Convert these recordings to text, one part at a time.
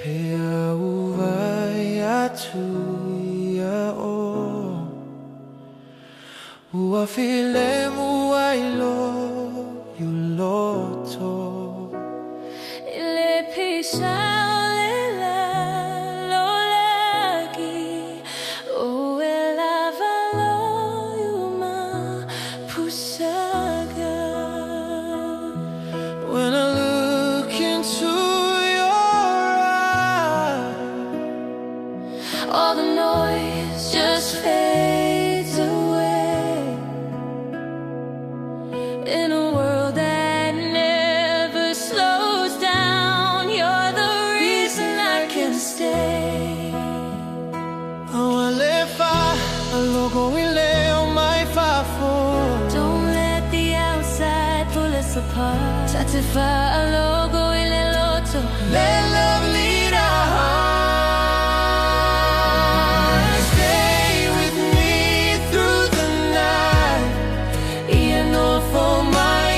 Pea uwai atu ia o Ua file muai lo yuloto Ile pisha lela lo lagi O e lava lo yuma pusaga When I look into your eyes all the noise just fades away in a world that never slows down. You're the reason I can stay. Awale fa alogo ile o mai fa fo Don't let the outside pull us apart. Tatifa alogo ile loto. Let love lead our hearts. Stay with me through the night. Ia Nofo Mai.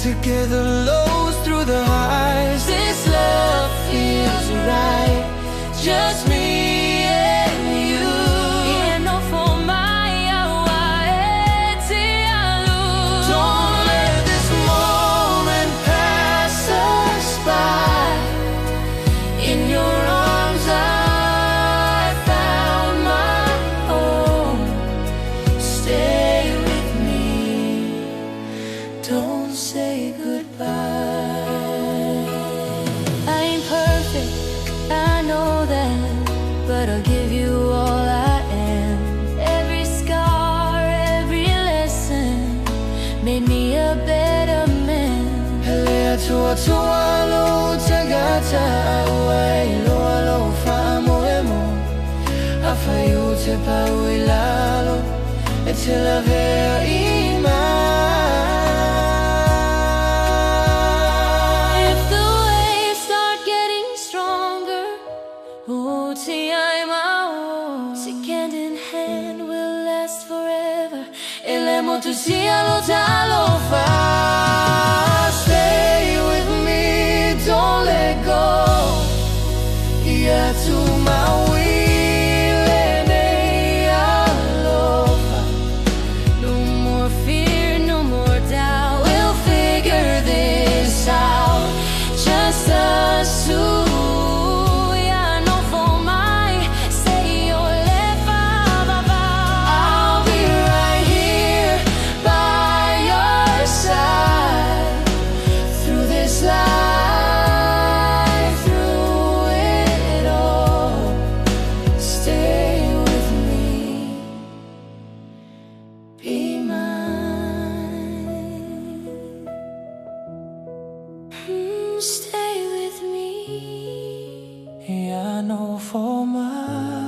Together lows through the highs. This love feels right. Just me and you. Ia Nofo Mai, awa e te alu. Don't let this moment pass us by. In your arms I found my home. Stay with me. Don't say goodbye. I ain't perfect, I know that, but I'll give you all I am. Every scar, every lesson made me a better man. Pelea tua tua lo tagata awai lo alo fa moemo. Afayu te pau ilalo e te la vea ima. If the waves start getting stronger, oh, ti ai mau. Sick hand in hand will last forever. Ele motu si alo talo fa. Stay with me, don't let go. Ia tu maui lene alofa. No more fear, no more doubt. We'll figure this out. Just us two. Ia Nofo Mai. Say your left I'll be right here by your side through this life, through it all. Stay with me, be mine. Stay with me. Yeah, I know for my